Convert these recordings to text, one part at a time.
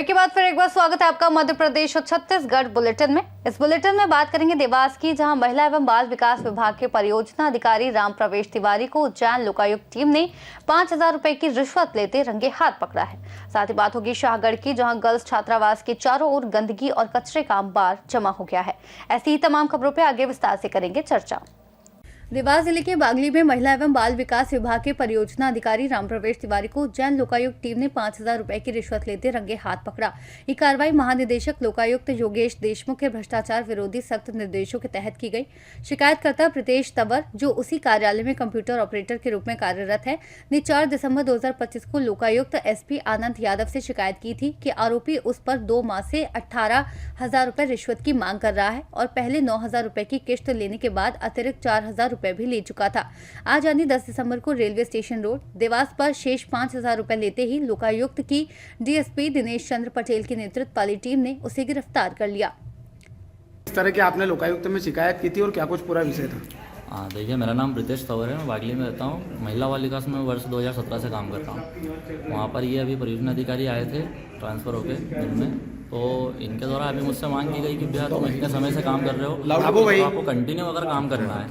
Break के बाद फिर एक बार स्वागत है आपका मध्य प्रदेश और छत्तीसगढ़ बुलेटिन में। इस बुलेटिन में बात करेंगे देवास की, जहां महिला एवं बाल विकास विभाग के परियोजना अधिकारी राम प्रवेश तिवारी को उज्जैन लोकायुक्त टीम ने 5,000 रुपए की रिश्वत लेते रंगे हाथ पकड़ा है। साथ ही बात होगी शाहगढ़ की, जहां गर्ल्स छात्रावास के चारों ओर गंदगी और कचरे का अंबार जमा हो गया है। ऐसी ही तमाम खबरों पर आगे विस्तार से करेंगे चर्चा। देवास जिले के बागली में महिला एवं बाल विकास विभाग के परियोजना अधिकारी राम प्रवेश तिवारी को उज्जैन लोकायुक्त टीम ने 5,000 रुपए की रिश्वत लेते रंगे हाथ पकड़ा। ये कार्रवाई महानिदेशक लोकायुक्त योगेश देशमुख के भ्रष्टाचार विरोधी सख्त निर्देशों के तहत की गई। शिकायतकर्ता प्रीतेश तंवर, जो उसी कार्यालय में कंप्यूटर ऑपरेटर के रूप में कार्यरत है, ने 4 दिसंबर 2025 को लोकायुक्त SP आनंद यादव से शिकायत की थी कि आरोपी उस पर 2 माह से 18,000 रुपए रिश्वत की मांग कर रहा है और पहले 9,000 रुपए की किश्त लेने के बाद अतिरिक्त 4,000 रुपए भी ले चुका था। आज यानी 10 दिसंबर को रेलवे स्टेशन रोड देवास पर शेष 5,000 रुपए लेते ही लोकायुक्त की DSP दिनेश चंद्र पटेल के नेतृत्व वाली टीम ने उसे गिरफ्तार कर लिया। इस तरह की आपने लोकायुक्त में शिकायत की थी और क्या कुछ पूरा विषय था? हाँ, देखिए, मेरा नाम प्रीतेश तंवर है। मैं बागली में रहता हूँ। महिला बाल विकास में वर्ष 2017 से काम कर रहा हूँ। वहाँ पर ये अभी परियोजना अधिकारी आए थे ट्रांसफ़र होके दिन में, तो इनके द्वारा अभी मुझसे मांग की गई कि भैया तुम इतने समय से काम कर रहे हो, तो आपको कंटिन्यू अगर काम करना है,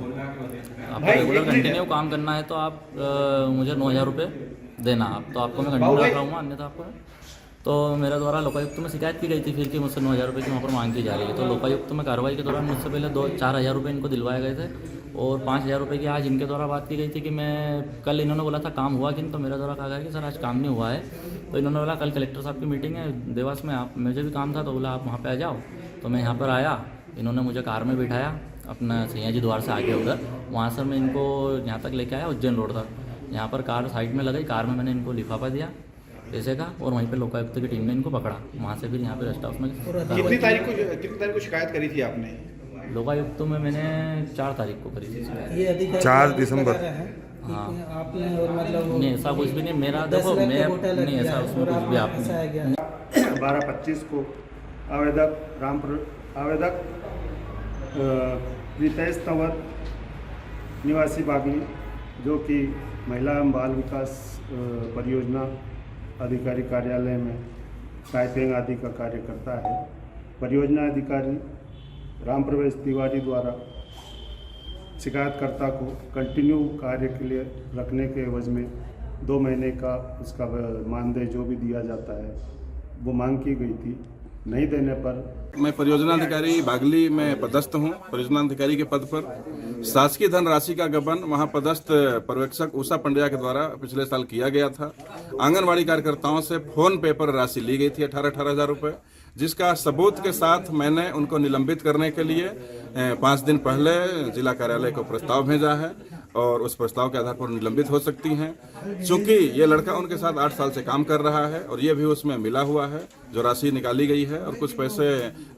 आपको रेगुलर कंटिन्यू काम करना है, तो आप मुझे 9,000 रुपये देना। आप तो आपको मैं कंटिन्यू कर रहा हूँ, अन्यथा आपको तो मेरे द्वारा लोकायुक्त में शिकायत की गई थी फिर कि मुझसे 9,000 रुपये की वहाँ पर मांग की जा रही है। तो लोकायुक्त में कार्रवाई के दौरान मुझसे पहले 4,000 रुपये इनको दिलवाए गए थे और 5,000 रुपये की आज इनके द्वारा बात की गई थी कि मैं कल, इन्होंने बोला था काम हुआ कि नहीं, तो मेरे द्वारा कहा गया कि सर आज काम नहीं हुआ है। तो इन्होंने बोला कल कलेक्टर साहब की मीटिंग है देवास में, आप मुझे भी काम था, तो बोला आप वहाँ पर आ जाओ। तो मैं यहाँ पर आया, इन्होंने मुझे कार में बिठाया अपना सैया जी द्वार से आगे उधर, वहाँ से मैं इनको यहाँ तक लेके आया उज्जैन रोड तक। यहाँ पर कार साइड में लगाई, कार में मैंने इनको लिफाफा दिया पैसे का और वहीं पे लोकायुक्त की टीम ने इनको पकड़ा। वहाँ से फिर यहाँ पे रेस्ट हाउस में कितनी तारीख को शिकायत करी थी आपने? लोकायुक्त में मैंने 4 तारीख को करी थी शिकायत। ये अधिकारी 4 दिसंबर। हाँ, आपने और मतलब नहीं ऐसा कुछ भी नहीं, मेरा देखो मैं नहीं ऐसा उसमें कुछ भी आपने 12-25 को आवेदक प्रीतेश तंवर निवासी बागली, जो कि महिला एवं बाल विकास परियोजना अधिकारी कार्यालय में टाइपिंग आदि का कार्य करता है, परियोजना अधिकारी राम प्रवेश तिवारी द्वारा शिकायतकर्ता को कंटिन्यू कार्य के लिए रखने के एवज में 2 महीने का उसका मानदेय जो भी दिया जाता है वो मांग की गई थी। नहीं देने पर मैं परियोजना अधिकारी बागली में पदस्थ हूं। परियोजना अधिकारी के पद पर शासकीय धन राशि का गबन वहां पदस्थ पर्यवेक्षक उषा पंड्या के द्वारा पिछले साल किया गया था। आंगनवाड़ी कार्यकर्ताओं से फोन पे पर राशि ली गई थी 18,000 रुपये, जिसका सबूत के साथ मैंने उनको निलंबित करने के लिए 5 दिन पहले जिला कार्यालय को प्रस्ताव भेजा है और उस प्रस्ताव के आधार पर निलंबित हो सकती हैं। चूंकि ये लड़का उनके साथ 8 साल से काम कर रहा है और ये भी उसमें मिला हुआ है, जो राशि निकाली गई है, और कुछ पैसे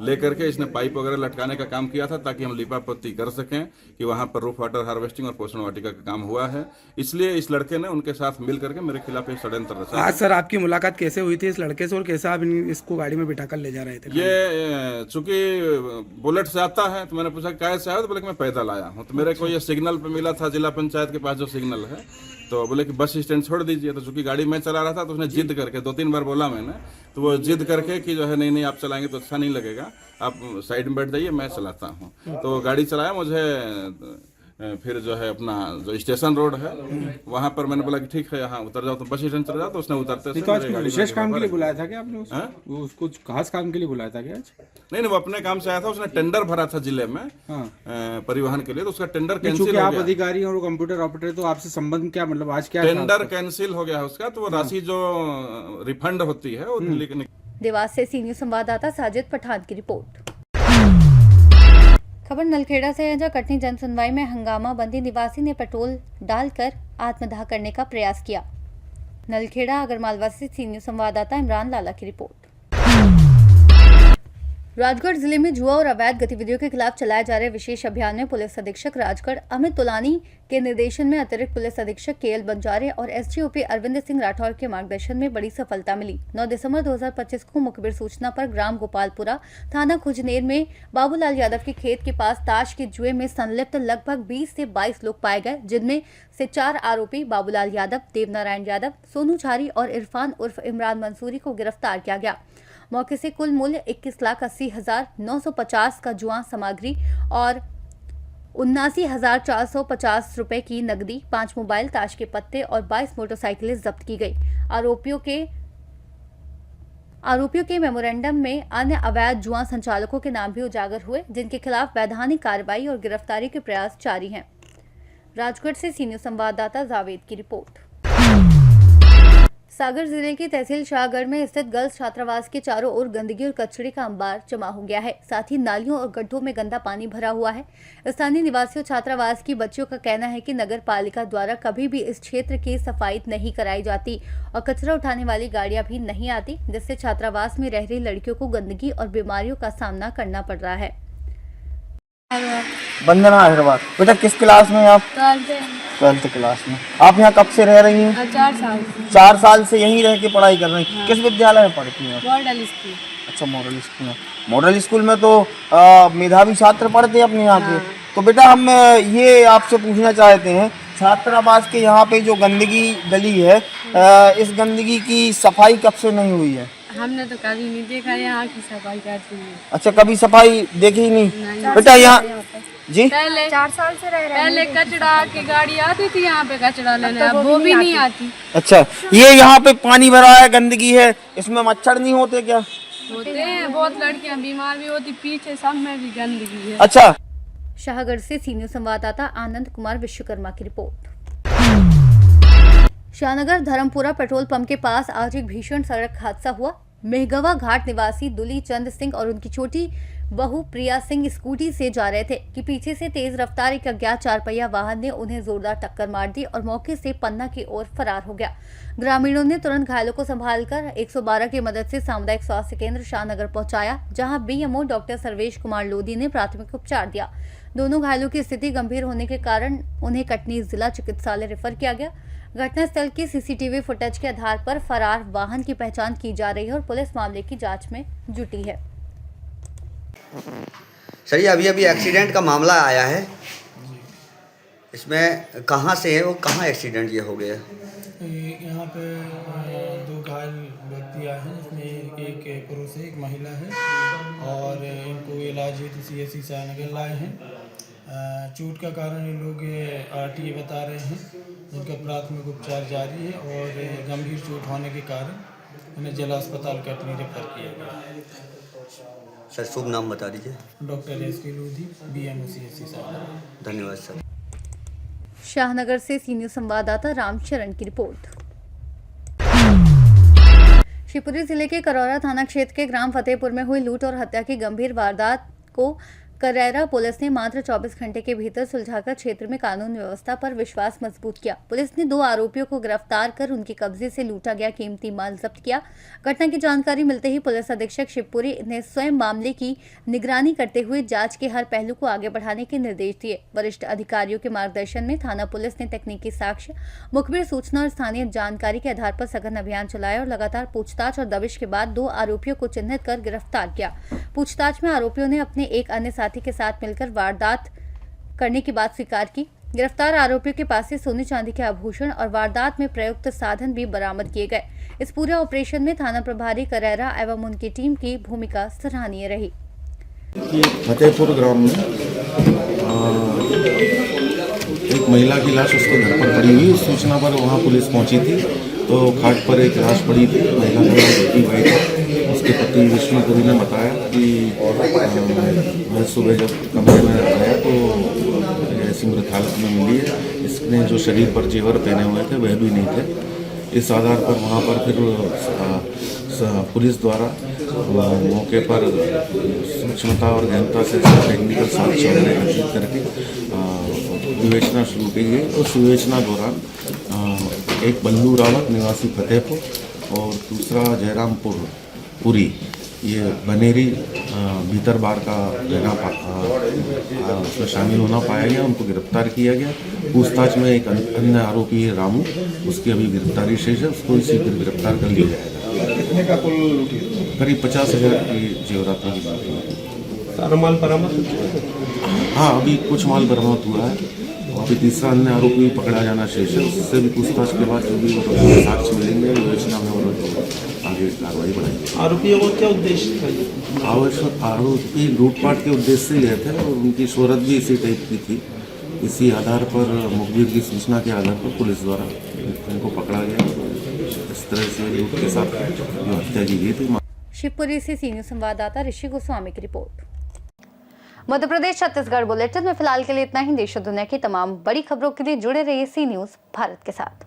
लेकर के इसने पाइप वगैरह लटकाने का काम किया था ताकि हम लिपापोती कर सकें कि वहाँ पर रूफ वाटर हार्वेस्टिंग और पोषण वाटिका का काम हुआ है। इसलिए इस लड़के ने उनके साथ मिल करके मेरे खिलाफ एक षड्यंत्र रचा। आज सर आपकी मुलाकात कैसे हुई थी इस लड़के से और कैसे आप इसको गाड़ी में बिठाकर ले जा रहे थे? ये चूंकि बुलेट से आता है तो मैंने पूछा कैसे से आया, तो बोले कि मैं पैदल आया हूँ। तो मेरे को ये सिग्नल पे मिला था जिला पंचायत के पास जो सिग्नल है, तो बोले कि बस स्टैंड छोड़ दीजिए। तो चूंकि गाड़ी मैं चला रहा था तो उसने जिद करके 2-3 बार बोला मैंने, तो वो जिद करके कि जो है नहीं आप चलाएंगे तो अच्छा नहीं लगेगा, आप साइड में बैठ जाइए, मैं चलाता हूँ। तो गाड़ी चलाया, मुझे फिर जो है अपना जो स्टेशन रोड है वहाँ पर मैंने बोला कि ठीक है यहाँ उतर जाओ, तो बस स्टैंड चला जाओ। तो उसने उतरते से विशेष काम के लिए बुलाया था क्या आपने उसको? खास काम के लिए बुलाया था क्या? नहीं, वो अपने काम से आया था। उसने टेंडर भरा था जिले में परिवहन के लिए, तो उसका टेंडर कैंसिल हो गया। आप अधिकारी और कंप्यूटर ऑपरेटर, तो आपसे संबंध क्या, मतलब आज क्या टेंडर कैंसिल हो गया उसका, तो वो राशि जो रिफंड होती है वो देवास से सीनियर संवाददाता साजिद पठान की रिपोर्ट। खबर नलखेड़ा से है, जहां कटनी जन सुनवाई में हंगामा बंदी निवासी ने पेट्रोल डालकर आत्मदाह करने का प्रयास किया। नलखेड़ा आगरमालवा से सीनियर संवाददाता इमरान लाला की रिपोर्ट। राजगढ़ जिले में जुआ और अवैध गतिविधियों के खिलाफ चलाए जा रहे विशेष अभियान में पुलिस अधीक्षक राजगढ़ अमित तुलानी के निर्देशन में अतिरिक्त पुलिस अधीक्षक KL बंजारे और SDOP अरविंद सिंह राठौर के मार्गदर्शन में बड़ी सफलता मिली। 9 दिसंबर 2025 को मुखबिर सूचना पर ग्राम गोपालपुरा थाना खुजनेर में बाबूलाल यादव के खेत के पास ताश के जुए में संलिप्त लगभग 20 से 22 लोग पाए गए, जिनमें से 4 आरोपी बाबूलाल यादव, देवनारायण यादव, सोनू झारी और इरफान उर्फ इमरान मंसूरी को गिरफ्तार किया गया। मौके से कुल मूल्य 21,80,950 का जुआ सामग्री और 79,450 रुपए की नकदी, 5 मोबाइल, ताश के पत्ते और 22 मोटरसाइकिलें जब्त की गई। आरोपियों के मेमोरेंडम में अन्य अवैध जुआ संचालकों के नाम भी उजागर हुए, जिनके खिलाफ वैधानिक कार्रवाई और गिरफ्तारी के प्रयास जारी हैं। राजगढ़ से सी न्यूज़ संवाददाता जावेद की रिपोर्ट। सागर जिले की तहसील शाहगढ़ में स्थित गर्ल्स छात्रावास के चारों ओर गंदगी और कचरे का अंबार जमा हो गया है। साथ ही नालियों और गड्ढों में गंदा पानी भरा हुआ है। स्थानीय निवासियों छात्रावास की बच्चियों का कहना है कि नगर पालिका द्वारा कभी भी इस क्षेत्र की सफाई नहीं कराई जाती और कचरा उठाने वाली गाड़ियां भी नहीं आती, जिससे छात्रावास में रह रही लड़कियों को गंदगी और बीमारियों का सामना करना पड़ रहा है। वंदना अग्रवाल। बेटा किस क्लास में आप? 12th क्लास में। आप यहाँ कब से रह रही हैं? 4 साल। 4 साल से यहीं रह के पढ़ाई कर रही हैं? हाँ। किस विद्यालय में पढ़ती हैं? Model school. अच्छा, मॉडल स्कूल में। मॉडल स्कूल में तो मेधावी छात्र पढ़ते हैं अपने यहाँ के। तो बेटा हम ये आपसे पूछना चाहते हैं, छात्रावास के यहाँ पे जो गंदगी डली है, इस गंदगी की सफाई कब से नहीं हुई है? हमने तो कभी नहीं देखा यहाँ की सफाई करती है। अच्छा, कभी सफाई देखी ही नहीं? बेटा यहाँ जी पहले 4 साल से रह रहे हैं। पहले कचरा की गाड़ी आती थी यहाँ पे कचरा लेने, अब वो भी नहीं आती। अच्छा, ये यहाँ पे पानी भरा है, गंदगी है, इसमें मच्छर नहीं होते क्या? होते हैं, बहुत लड़कियाँ बीमार भी होती, पीछे सब में भी गंदगी है। अच्छा। शाहगढ़ से सी न्यूज़ संवाददाता आनंद कुमार विश्वकर्मा की रिपोर्ट। शाहनगर धर्मपुरा पेट्रोल पंप के पास आज एक भीषण सड़क हादसा हुआ। मेहगवा घाट निवासी दुली चंद सिंह और उनकी छोटी बहू प्रिया सिंह स्कूटी से जा रहे थे कि पीछे से तेज रफ्तार एक अज्ञात 4 पहिया वाहन ने उन्हें जोरदार टक्कर मार दी और मौके से पन्ना की ओर फरार हो गया। ग्रामीणों ने तुरंत घायलों को संभालकर 112 की मदद से सामुदायिक स्वास्थ्य केंद्र शाहनगर पहुंचाया, जहां बीएमओ डॉक्टर सर्वेश कुमार लोधी ने प्राथमिक उपचार दिया। दोनों घायलों की स्थिति गंभीर होने के कारण उन्हें कटनी जिला चिकित्सालय रेफर किया गया। घटनास्थल की सीसीटीवी फुटेज के आधार पर फरार वाहन की पहचान की जा रही है और पुलिस मामले की जांच में जुटी है। सर, ये अभी एक्सीडेंट का मामला आया है, इसमें कहाँ से है वो, कहाँ एक्सीडेंट ये हो गया? यहाँ पे 2 घायल व्यक्ति आए हैं, जिसमें एक पुरुष है, एक महिला है और इनको इलाज हेतु CSC शाहनगर लाए हैं। चोट का कारण ये लोग RTA बता रहे हैं, जिनका प्राथमिक उपचार जारी है और गंभीर चोट होने के कारण उन्हें जिला अस्पताल कटनी रेफर किया गया। सर, शुभ नाम बता दीजिए। Doctor SK Lodhi, BMO CSC Shahnagar. धन्यवाद सर। शाहनगर से सी न्यूज़ संवाददाता रामचरण की रिपोर्ट। शिवपुरी जिले के करौरा थाना क्षेत्र के ग्राम फतेहपुर में हुई लूट और हत्या की गंभीर वारदात को करैरा पुलिस ने मात्र 24 घंटे के भीतर सुलझाकर क्षेत्र में कानून व्यवस्था पर विश्वास मजबूत किया। पुलिस ने 2 आरोपियों को गिरफ्तार कर उनके कब्जे से लूटा गया कीमती माल जब्त किया। घटना की जानकारी मिलते ही पुलिस अधीक्षक शिवपुरी ने स्वयं मामले की निगरानी करते हुए जांच के हर पहलू को आगे बढ़ाने के निर्देश दिए। वरिष्ठ अधिकारियों के मार्गदर्शन में थाना पुलिस ने तकनीकी साक्ष्य, मुखबिर सूचना और स्थानीय जानकारी के आधार पर सघन अभियान चलाया और लगातार पूछताछ और दबिश के बाद 2 आरोपियों को चिन्हित कर गिरफ्तार किया। पूछताछ में आरोपियों ने अपने एक अन्य साथी के साथ मिलकर वारदात करने की बात स्वीकार की। गिरफ्तार आरोपियों के पास से सोने चांदी के आभूषण और वारदात में प्रयुक्त साधन भी बरामद किए गए। इस पूरे ऑपरेशन में थाना प्रभारी करैरा एवं उनकी टीम की भूमिका सराहनीय रही। फतेहपुर ग्राम में एक महिला की लाश उसके घर पर पड़ी हुई, सूचना पर वहां पुलिस पहुंची थी तो खाट पर एक लाश पड़ी थी। महिला का नाम भाई था। उसके पति विष्णुपुरी ने बताया कि मैं सुबह जब कमरे में आया तो ऐसी मृत हालत में मिली है। इसने जो शरीर पर जेवर पहने हुए थे वह भी नहीं थे। इस आधार पर वहाँ पर फिर पुलिस द्वारा मौके पर सूक्ष्मता और गहनता से टेक्निकल साक्ष्य एकत्रित करके विवेचना शुरू की गई। उस विवेचना दौरान एक बल्लू रावत निवासी फतेहपुर और दूसरा जयरामपुर पुरी, ये बनेरी भीतर बार का रहना उसमें शामिल होना पाया गया। उनको गिरफ्तार किया गया। पूछताछ में एक अन्य आरोपी है रामू, उसकी अभी गिरफ्तारी शेष है, उसको इसी पर गिरफ्तार कर लिया जाएगा। कितने का कुल? करीब 50,000 की जेवरात की बात है। सारा माल बरामद? हाँ, अभी कुछ माल बरामद हुआ है वहाँ पे तीसरा अन्य आरोपी भी पकड़ा जाना शेष है, उससे भी पूछताछ के बाद जो भी साक्ष्य मिलेंगे योजना में आगे कार्रवाई बढ़ाएंगे। आरोपियों को क्या उद्देश्य था? आरोपी लूटपाट के उद्देश्य से गए थे और उनकी शोहरत भी इसी टाइप की थी। इसी आधार पर मुखबिर की सूचना के आधार पर पुलिस द्वारा उनको पकड़ा गया। इस तरह से लूट के साथ जो हत्या की गई थी। शिवपुरी से सीनियर संवाददाता ऋषि गोस्वामी की रिपोर्ट। मध्य प्रदेश छत्तीसगढ़ बुलेटिन में फिलहाल के लिए इतना ही। देश और दुनिया की तमाम बड़ी खबरों के लिए जुड़े रहिए सी न्यूज़ भारत के साथ।